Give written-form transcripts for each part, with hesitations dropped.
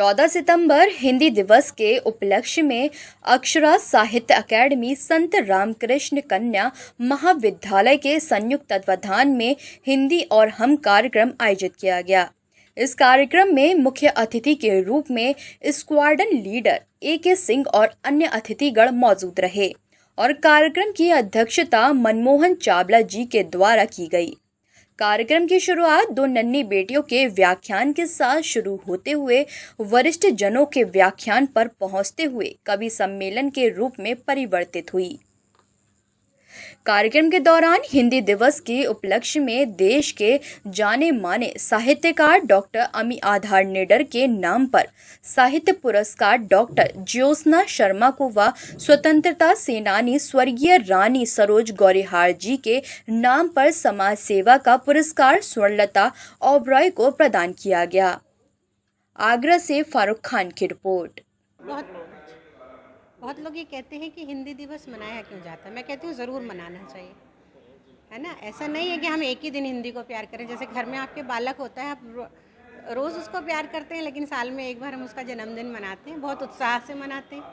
14 सितंबर हिंदी दिवस के उपलक्ष्य में अक्षरा साहित्य अकेडमी संत रामकृष्ण कन्या महाविद्यालय के संयुक्त तत्वाधान में हिंदी और हम कार्यक्रम आयोजित किया गया। इस कार्यक्रम में मुख्य अतिथि के रूप में स्क्वाड्रन लीडर A.K. सिंह और अन्य अतिथिगण मौजूद रहे और कार्यक्रम की अध्यक्षता मनमोहन चावला जी के द्वारा की गई। कार्यक्रम की शुरुआत दो नन्ही बेटियों के व्याख्यान के साथ शुरू होते हुए वरिष्ठ जनों के व्याख्यान पर पहुंचते हुए कवि सम्मेलन के रूप में परिवर्तित हुई। कार्यक्रम के दौरान हिंदी दिवस के उपलक्ष्य में देश के जाने माने साहित्यकार डॉक्टर अमी आधार निडर के नाम पर साहित्य पुरस्कार डॉक्टर ज्योत्सना शर्मा को व स्वतंत्रता सेनानी स्वर्गीय रानी सरोज गौरीहार जी के नाम पर समाज सेवा का पुरस्कार स्वर्णलता ओबरॉय को प्रदान किया गया। आगरा से फारूक खान की रिपोर्ट। बहुत लोग ये कहते हैं कि हिंदी दिवस मनाया क्यों जाता है। मैं कहती हूँ ज़रूर मनाना चाहिए, है ना। ऐसा नहीं है कि हम एक ही दिन हिंदी को प्यार करें। जैसे घर में आपके बालक होता है, आप रोज़ उसको प्यार करते हैं, लेकिन साल में एक बार हम उसका जन्मदिन मनाते हैं, बहुत उत्साह से मनाते हैं,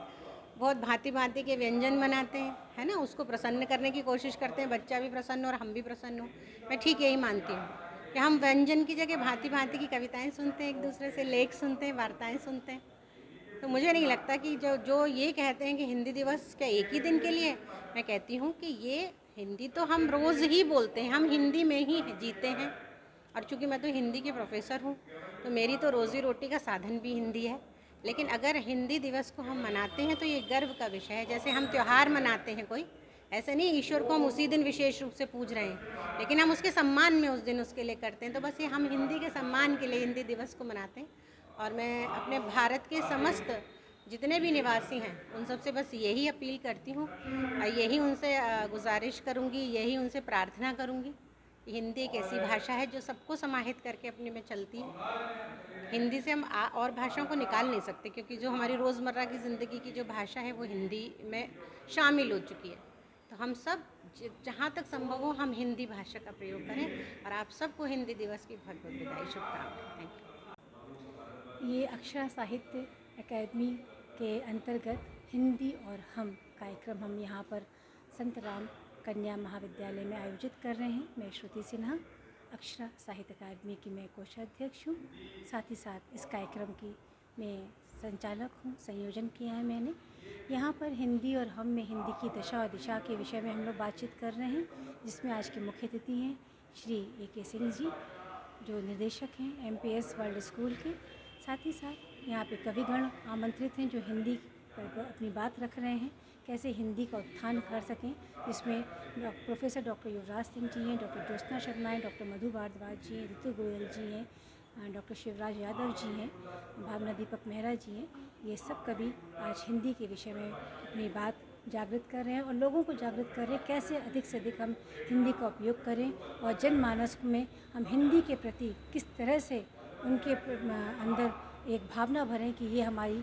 बहुत भांति भांति के व्यंजन बनाते हैं, है ना। उसको प्रसन्न करने की कोशिश करते हैं, बच्चा भी प्रसन्न हो और हम भी प्रसन्न हो। मैं ठीक यही मानती हूँ कि हम व्यंजन की जगह भांति भांति की कविताएँ सुनते हैं, एक दूसरे से लेख सुनते हैं, वार्ताएँ सुनते हैं। तो मुझे नहीं लगता कि जो ये कहते हैं कि हिंदी दिवस क्या एक ही दिन के लिए। मैं कहती हूँ कि ये हिंदी तो हम रोज़ ही बोलते हैं, हम हिंदी में ही जीते हैं। और चूँकि मैं तो हिंदी की प्रोफेसर हूँ, तो मेरी तो रोज़ी रोटी का साधन भी हिंदी है। लेकिन अगर हिंदी दिवस को हम मनाते हैं तो ये गर्व का विषय है। जैसे हम त्यौहार मनाते हैं कोई, ऐसे नहीं ईश्वर को हम उसी दिन विशेष रूप से पूज रहे हैं, लेकिन हम उसके सम्मान में उस दिन उसके लिए करते हैं। तो बस ये हम हिंदी के सम्मान के लिए हिंदी दिवस को मनाते हैं। और मैं अपने भारत के समस्त जितने भी निवासी हैं उन सबसे बस यही अपील करती हूँ, यही उनसे गुजारिश करूँगी, यही उनसे प्रार्थना करूँगी। हिंदी एक ऐसी भाषा है जो सबको समाहित करके अपने में चलती है। हिंदी से हम और भाषाओं को निकाल नहीं सकते, क्योंकि जो हमारी रोज़मर्रा की ज़िंदगी की जो भाषा है वो हिंदी में शामिल हो चुकी है। तो हम सब जहाँ तक संभव हो हम हिंदी भाषा का प्रयोग करें। और आप सबको हिंदी दिवस की बहुत बहुत बधाई, शुभकामनाएं। Thank you. ये अक्षरा साहित्य अकेडमी के अंतर्गत हिंदी और हम कार्यक्रम हम यहाँ पर संत राम कन्या महाविद्यालय में आयोजित कर रहे हैं। मैं श्रुति सिन्हा, अक्षरा साहित्य अकादमी की मैं कोषाध्यक्ष हूँ। साथ ही साथ इस कार्यक्रम की मैं संचालक हूँ, संयोजन किया है मैंने। यहाँ पर हिंदी और हम में हिंदी की दशा और दिशा के विषय में हम लोग बातचीत कर रहे हैं, जिसमें आज के मुख्य अतिथि हैं श्री A.K. सिंह जी, जो निर्देशक हैं MPS वर्ल्ड स्कूल के। साथ ही साथ यहाँ पे कविगण आमंत्रित हैं जो हिंदी पर अपनी बात रख रहे हैं, कैसे हिंदी का उत्थान कर सकें। इसमें प्रोफेसर डॉक्टर युवराज सिंह जी हैं, डॉक्टर ज्योत्सना शर्मा हैं, डॉक्टर मधु भारद्वाज जी हैं, ऋतु गोयल जी हैं, डॉक्टर शिवराज यादव जी हैं, भावना दीपक मेहरा जी हैं। ये सब कवि आज हिंदी के विषय में अपनी बात जागृत कर रहे हैं और लोगों को जागृत कर रहे हैं कैसे अधिक से अधिक हम हिंदी का उपयोग करें और जनमानस में हम हिंदी के प्रति किस तरह से उनके अंदर एक भावना भरें कि ये हमारी,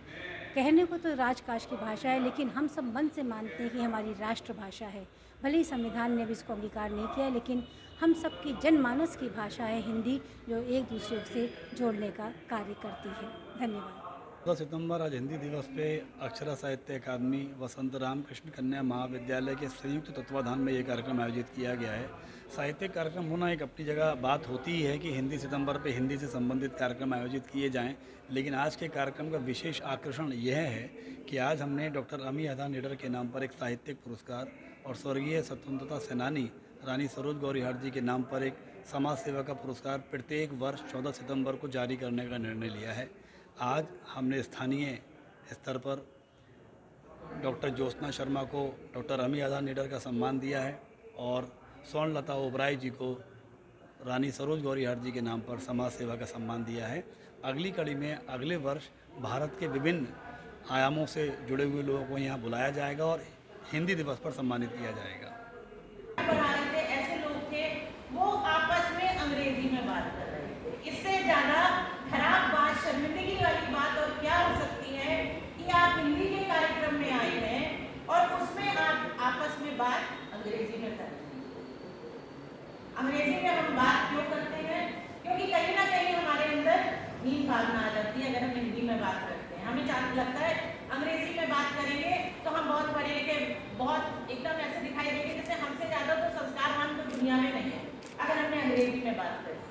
कहने को तो राजकाज की भाषा है, लेकिन हम सब मन से मानते हैं कि हमारी राष्ट्रभाषा है। भले ही संविधान ने भी इसको अंगीकार नहीं किया, लेकिन हम सबकी जनमानस की भाषा है हिंदी, जो एक दूसरे से जोड़ने का कार्य करती है। धन्यवाद। 14 सितंबर आज हिंदी दिवस पे अक्षरा साहित्य अकादमी व संत रामकृष्ण कन्या महाविद्यालय के संयुक्त तत्वाधान में ये कार्यक्रम आयोजित किया गया है। साहित्यिक कार्यक्रम होना एक अपनी जगह बात होती ही है कि हिंदी सितंबर पे हिंदी से संबंधित कार्यक्रम आयोजित किए जाएं, लेकिन आज के कार्यक्रम का विशेष आकर्षण यह है कि आज हमने डॉक्टर अमी आधार निडर के नाम पर एक साहित्यिक पुरस्कार और स्वर्गीय स्वतंत्रता सेनानी रानी सरोज गौरीहार जी के नाम पर एक समाज सेवा का पुरस्कार प्रत्येक वर्ष 14 सितंबर को जारी करने का निर्णय लिया है। आज हमने स्थानीय स्तर पर डॉक्टर ज्योत्सना शर्मा को डॉक्टर अमी आधार निडर का सम्मान दिया है और स्वर्णलता ओबरॉय जी को रानी सरोज गौरीहार जी के नाम पर समाज सेवा का सम्मान दिया है। अगली कड़ी में अगले वर्ष भारत के विभिन्न आयामों से जुड़े हुए लोगों को यहाँ बुलाया जाएगा और हिंदी दिवस पर सम्मानित किया जाएगा। ऐसे लोग थे वो आपस में अंग्रेजी में बात कर रहे थे। इससे ज़्यादा खराब बात, शर्मिंदगी वाली बात और क्या हो सकती है कि आप हिंदी के कार्यक्रम में आए हैं और उसमें आप आपस में बात अंग्रेजी में कर रहे हैं। अंग्रेजी में हम बात क्यों करते हैं? क्योंकि कहीं ना कहीं हमारे अंदर हीन भावना आ जाती है अगर हम हिंदी में बात करते हैं। हमें लगता है अंग्रेजी में बात करेंगे तो हम बहुत पढ़े लिखे, बहुत एकदम ऐसे दिखाई देंगे जैसे हमसे ज़्यादा तो संस्कारवान तो दुनिया में नहीं है अगर हमने अंग्रेजी में बात करी।